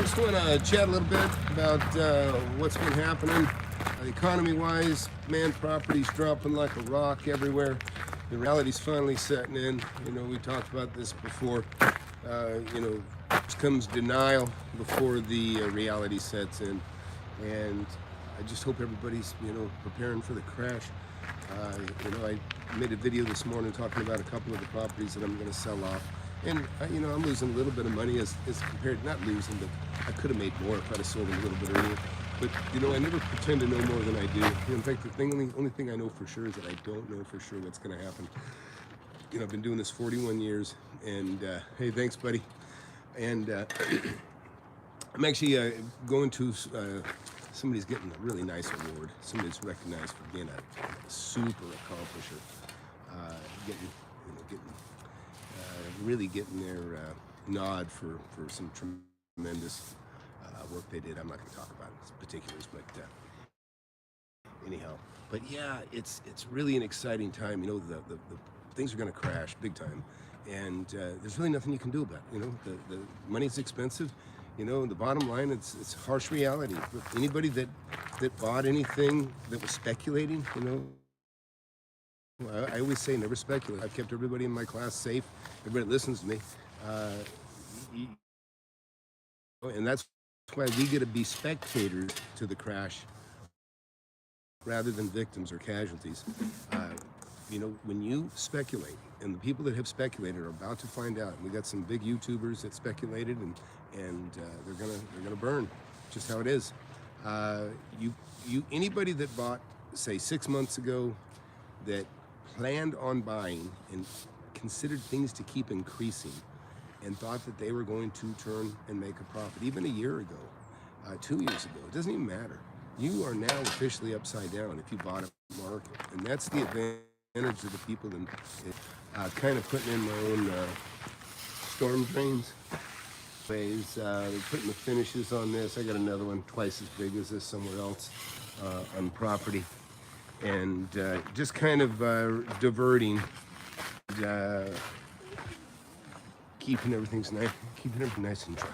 Just want to chat a little bit about what's been happening economy-wise. Man, property's dropping like a rock everywhere. The reality's finally setting in. You know, we talked about this before. You know, comes denial before the reality sets in, and I just hope everybody's, you know, preparing for the crash. You know, I made a video this morning talking about a couple of the properties that I'm going to sell off. And, you know, I'm losing a little bit of money as compared, not losing, but I could have made more if I'd have sold them a little bit earlier. But, you know, I never pretend to know more than I do. You know, in fact, the only thing I know for sure is that I don't know for sure what's going to happen. You know, I've been doing this 41 years, and, hey, thanks, buddy. And I'm actually going to, somebody's getting a really nice award. Somebody's recognized for being a super accomplisher. Really getting their nod for some tremendous work they did. I'm not going to talk about particulars, but anyhow. But yeah, it's really an exciting time. You know, the things are going to crash big time, and there's really nothing you can do about it. You know, the money's expensive. You know, the bottom line, it's harsh reality. Anybody that bought anything that was speculating, you know, I always say never speculate. I've kept everybody in my class safe. Everybody that listens to me. And that's why we get to be spectators to the crash rather than victims or casualties. You know, when you speculate, and the people that have speculated are about to find out. We got some big YouTubers that speculated, and they're gonna burn. Just how it is. Anybody that bought, say, 6 months ago, that planned on buying and considered things to keep increasing and thought that they were going to turn and make a profit, even a year ago, 2 years ago, it doesn't even matter. You are now officially upside down if you bought a market. And that's the advantage of the people that kind of putting in my own storm drains. Putting the finishes on this. I got another one twice as big as this somewhere else on property. And just kind of diverting, keeping everything nice and dry.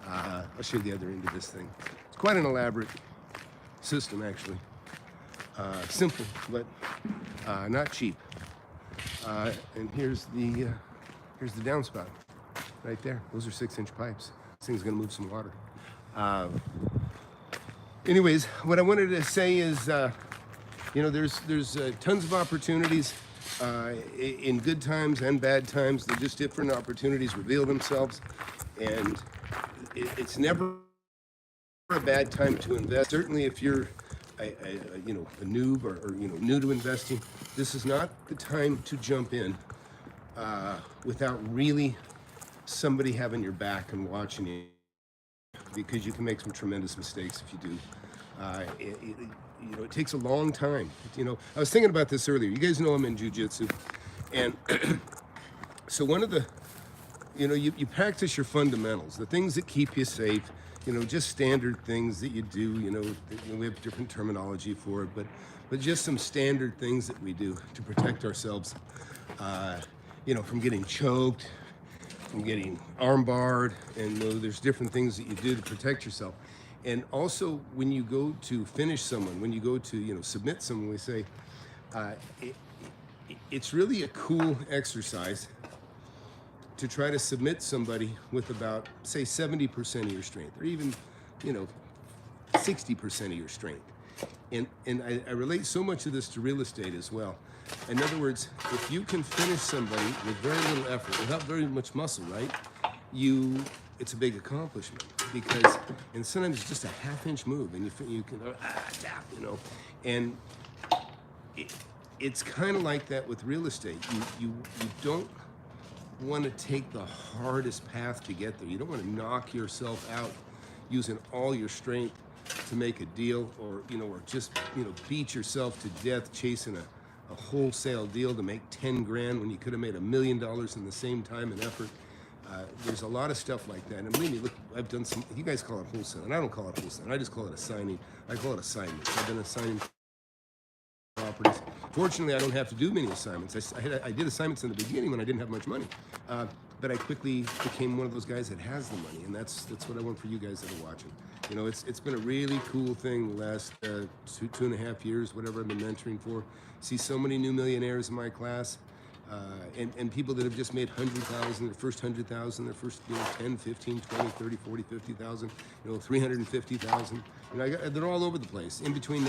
I'll show you the other end of this thing. It's quite an elaborate system, actually. Simple, but not cheap. And here's the downspout right there. Those are 6-inch pipes. This thing's gonna move some water. Anyways, what I wanted to say is, you know, there's tons of opportunities in good times and bad times. They're just different opportunities reveal themselves, and it's never a bad time to invest. Certainly, if you're you know, a noob or you know, new to investing, this is not the time to jump in without really somebody having your back and watching you, because you can make some tremendous mistakes if you do. You know, it takes a long time. You know, I was thinking about this earlier. You guys know I'm in jiu-jitsu. And so one of the, you know, you practice your fundamentals, the things that keep you safe, you know, just standard things that you do. You know, we have different terminology for it, but just some standard things that we do to protect ourselves, you know, from getting choked, from getting armbarred, and you know, there's different things that you do to protect yourself. And also, when you go to finish someone, when you go to, you know, submit someone, we say, it's really a cool exercise to try to submit somebody with about, say, 70% of your strength, or even, you know, 60% of your strength. And I relate so much of this to real estate as well. In other words, if you can finish somebody with very little effort, without very much muscle, right? It's a big accomplishment, because, and sometimes it's just a half-inch move, and you can, you know, and it's kind of like that with real estate. You don't want to take the hardest path to get there. You don't want to knock yourself out using all your strength to make a deal, or, you know, or just, you know, beat yourself to death chasing a wholesale deal to make 10 grand when you could have made $1 million in the same time and effort. There's a lot of stuff like that, and believe me, look, I've done some, you guys call it wholesale, and I don't call it wholesale, I just call it assigning. I call it assignments. I've been assigning properties. Fortunately, I don't have to do many assignments. I did assignments in the beginning when I didn't have much money. but I quickly became one of those guys that has the money, and that's what I want for you guys that are watching. You know, it's been a really cool thing the last 2.5 years, whatever I've been mentoring for. See so many new millionaires in my class, and people that have just made 100,000, their first 100,000, their first 10, 15, 20, 30, 40, 50,000, 350,000. They're all over the place. In between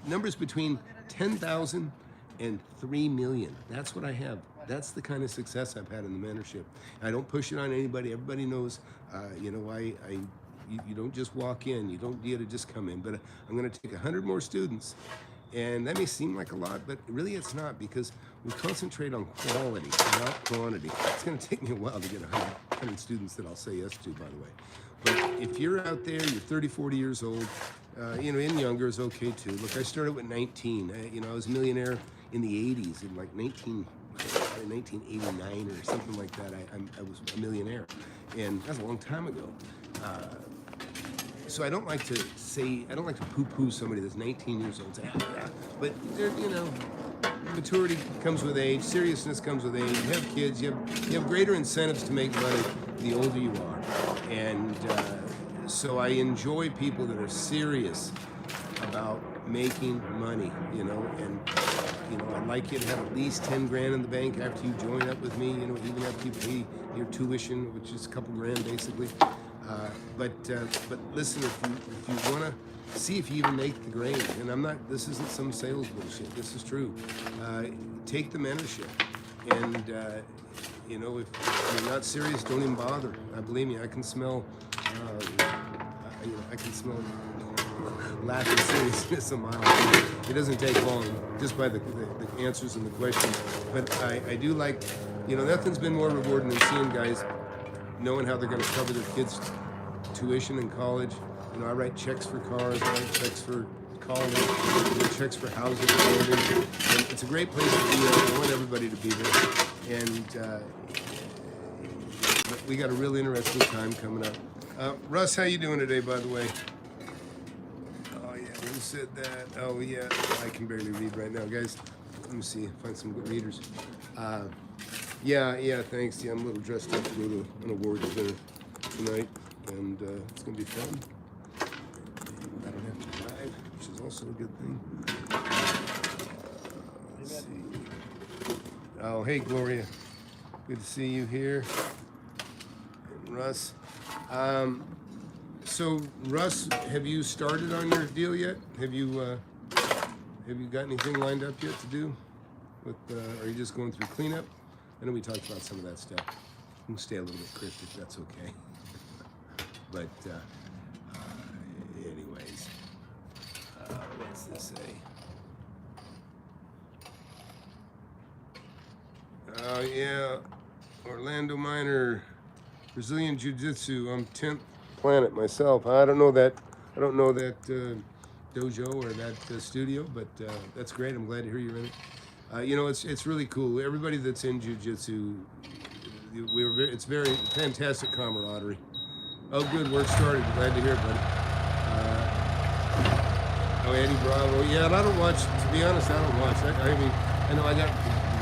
numbers between 10,000 and 3 million. That's what I have. That's the kind of success I've had in the mentorship. I don't push it on anybody. Everybody knows, you don't just walk in. You don't get to just come in. But I'm going to take 100 more students. And that may seem like a lot, but really it's not, because we concentrate on quality, not quantity. It's going to take me a while to get 100 students that I'll say yes to, by the way. But if you're out there, you're 30, 40 years old, and younger is okay too. Look, I started with 19. I was a millionaire in the 80s, in like 1989 or something like that. I was a millionaire, and that's a long time ago. So I don't like to poo-poo somebody that's 19 years old. But maturity comes with age, seriousness comes with age. You have kids, you have greater incentives to make money the older you are. And so I enjoy people that are serious about making money, and I'd like you to have at least 10 grand in the bank after you join up with me, even after you pay your tuition, which is a couple grand basically. But listen, if you want to see if you even make the grade, and this isn't some sales bullshit, this is true, take the mentorship. And if you're not serious, don't even bother. Believe me, I can smell lack of seriousness a mile away. It doesn't take long, just by the answers and the questions. But I do like, nothing's been more rewarding than seeing guys knowing how they're going to cover their kids' tuition in college. I write checks for cars, I write checks for college, I write checks for housing. And it's a great place to be. I want everybody to be there. And we got a real interesting time coming up. Russ, how you doing today, by the way? Oh yeah, who said that? Oh yeah, I can barely read right now, guys. Let me see, find some good readers. Yeah, thanks. Yeah, I'm a little dressed up to go to an awards dinner tonight, and it's gonna be fun. I don't have to drive, which is also a good thing. Let's see. Oh, hey, Gloria. Good to see you here. And Russ. So, Russ, have you started on your deal yet? Have you got anything lined up yet to do? Are you just going through cleanup? I know we talked about some of that stuff. We'll stay a little bit cryptic, that's okay. But anyways, what's this say? Oh yeah, Orlando Minor, Brazilian Jiu-Jitsu. I'm 10th planet myself. I don't know that dojo or that studio, but that's great. I'm glad to hear you're in it. It's really cool. Everybody that's in jiu-jitsu, it's very fantastic camaraderie. Oh, good, work started. Glad to hear it, buddy. Eddie Bravo. Yeah, and I don't watch. To be honest, I don't watch. I know I got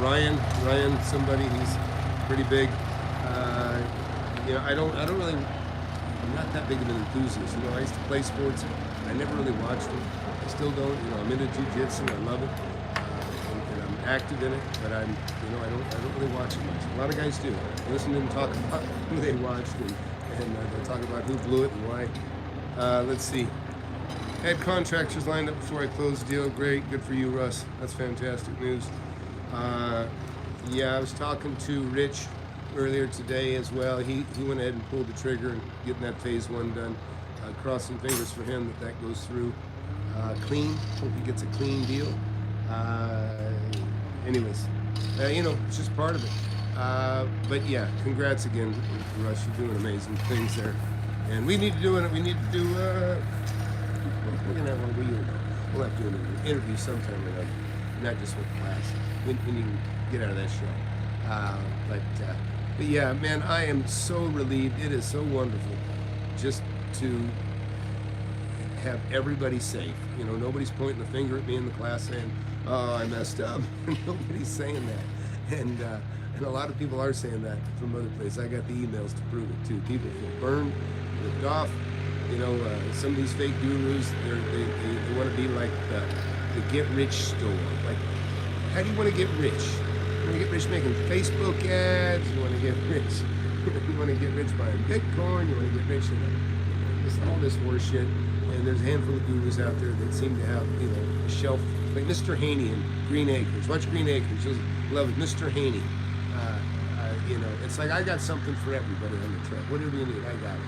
Ryan, somebody. He's pretty big. I don't really. I'm not that big of an enthusiast. I used to play sports. I never really watched them. I still don't. I'm into jiu-jitsu. I love it. Active in it, but I don't really watch it much. A lot of guys do. I listen to them talk about who they watched, and they talk about who blew it and why. Let's see. Had contractors lined up before I closed the deal. Great, good for you, Russ. That's fantastic news. Yeah, I was talking to Rich earlier today as well. He went ahead and pulled the trigger and getting that phase 1 done. Crossing fingers for him that goes through clean. Hope he gets a clean deal. Anyways, it's just part of it. But yeah, congrats again, Russ. You're doing amazing things there. And we need to do we're gonna have one we'll have to do an interview sometime or another, not just with class. We need to get out of that show. But yeah, man, I am so relieved. It is so wonderful just to have everybody safe. Nobody's pointing the finger at me in the class saying, "Oh, I messed up." Nobody's saying that, and And a lot of people are saying that from other places. I got the emails to prove it too. People feel burned, ripped off. Some of these fake gurus, they want to be like the get-rich store. Like, how do you want to get rich? You want to get rich making Facebook ads? You want to get rich? You want to get rich buying Bitcoin? You want to get rich in all this horse shit? And there's a handful of gurus out there that seem to have, a shelf. Like Mr. Haney in Green Acres. Watch Green Acres. You'll love it. Mr. Haney. It's like I got something for everybody on the trail. Whatever you need, I got it.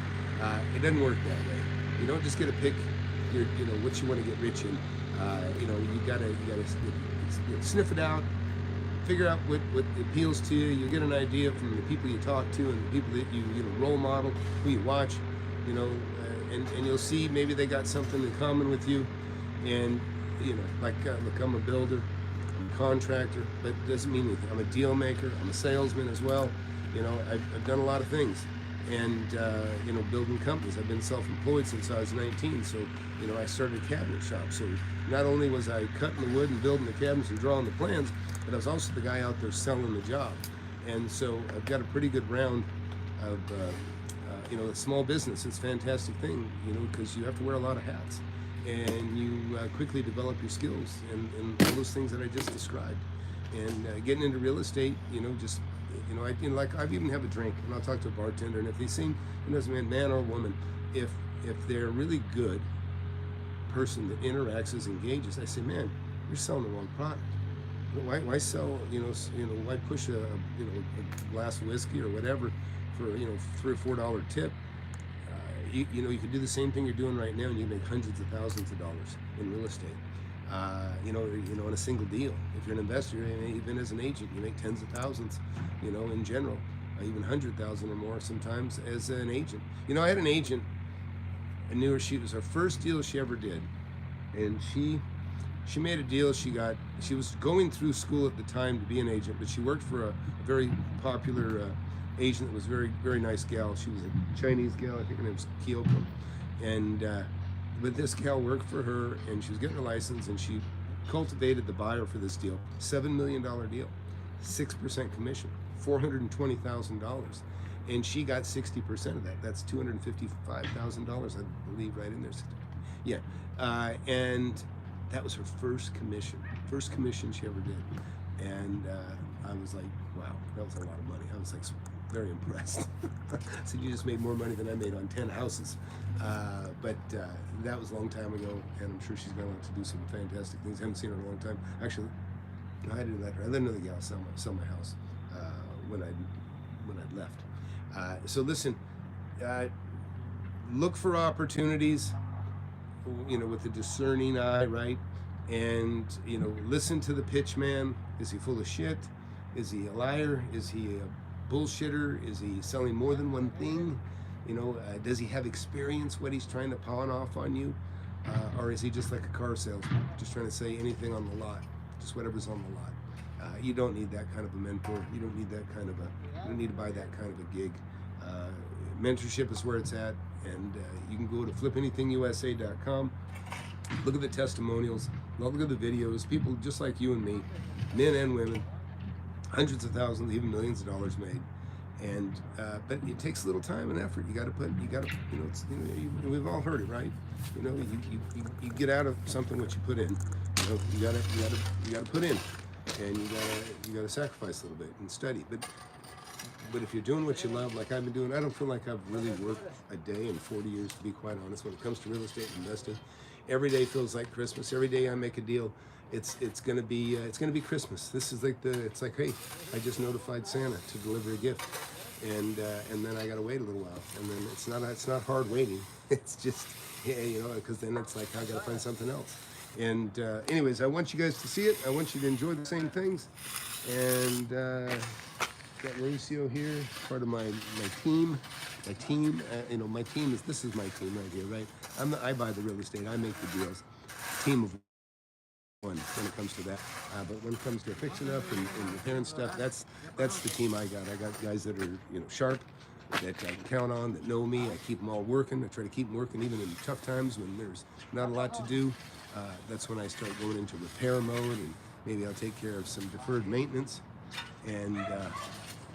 It doesn't work that way. You don't just get to pick your, what you want to get rich in. You gotta sniff it out, figure out what appeals to you. You get an idea from the people you talk to and the people that you role model, who you watch, and you'll see maybe they got something in common with you. And look, I'm a builder, I'm a contractor, but it doesn't mean anything. I'm a deal maker, I'm a salesman as well. I've done a lot of things. And building companies. I've been self-employed since I was 19, so I started a cabinet shop. So not only was I cutting the wood and building the cabinets and drawing the plans, but I was also the guy out there selling the job. And so I've got a pretty good round of a small business. It's a fantastic thing, because you have to wear a lot of hats, and you quickly develop your skills and all those things that I just described. And getting into real estate, I even have a drink, and I'll talk to a bartender, and if they seem, man or woman, if they're a really good person that interacts, engages, I say, man, you're selling the wrong product. Why sell, why push a glass of whiskey or whatever for $3 or $4 tip? You could do the same thing you're doing right now, and you make hundreds of thousands of dollars in real estate. In a single deal. If you're an investor, even as an agent, you make tens of thousands, in general, even 100,000 or more sometimes as an agent. I had an agent, I knew her, it was her first deal she ever did. And she made a deal, she was going through school at the time to be an agent, but she worked for a very popular agent that was very, very nice gal. She was a Chinese gal, I think her name was Kyoko. And, but this gal worked for her, and she was getting her license, and she cultivated the buyer for this deal. $7 million deal, 6% commission, $420,000. And she got 60% of that. That's $255,000, I believe, right in there. Yeah, and that was her first commission she ever did. And I was like, wow, that was a lot of money. I was like very impressed. So you just made more money than I made on 10 houses. But that was a long time ago, and I'm sure she's gone on to do some fantastic things. I haven't seen her in a long time. Actually, I didn't let her. I let another gal sell my house when I'd left. So listen, look for opportunities, with a discerning eye, right? And listen to the pitch man. Is he full of shit? Is he a liar? Is he a bullshitter? Is he selling more than one thing? Does he have experience what he's trying to pawn off on you? Or is he just like a car salesman, just trying to say anything on the lot, just whatever's on the lot? You don't need that kind of a mentor. You don't need that kind of you don't need to buy that kind of a gig. Mentorship is where it's at, and you can go to FlipAnythingUSA.com. Look at the testimonials, look at the videos, people just like you and me, men and women, hundreds of thousands, even millions of dollars made. And but it takes a little time and effort. We've all heard it, right? You get out of something what you put in. You gotta put in, and you gotta sacrifice a little bit and study. But if you're doing what you love, like I've been doing, I don't feel like I've really worked a day in 40 years, to be quite honest. When it comes to real estate investing, every day feels like Christmas. Every day I make a deal, it's gonna be Christmas. This is it's like, hey, I just notified Santa to deliver a gift, and then I gotta wait a little while, and then it's not hard waiting. It's just, because then it's like I gotta find something else. And anyways, I want you guys to see it. I want you to enjoy the same things, and got Mauricio here, part of my team. My team, this is my team right here, right? I buy the real estate, I make the deals. Team of one when it comes to that. But when it comes to fixing up and repairing stuff, that's the team I got. I got guys that are sharp, that I can count on, that know me. I keep them all working. I try to keep them working even in tough times when there's not a lot to do. That's when I start going into repair mode, and maybe I'll take care of some deferred maintenance. And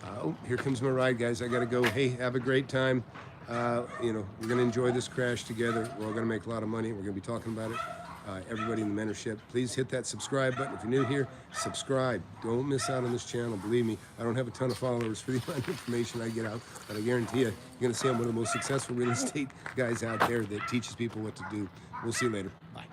Oh, here comes my ride, guys. I got to go. Hey, have a great time. We're going to enjoy this crash together. We're all going to make a lot of money. We're going to be talking about it. Everybody in the mentorship, please hit that subscribe button. If you're new here, subscribe. Don't miss out on this channel. Believe me, I don't have a ton of followers for the amount of information I get out, but I guarantee you, you're going to see I'm one of the most successful real estate guys out there that teaches people what to do. We'll see you later. Bye.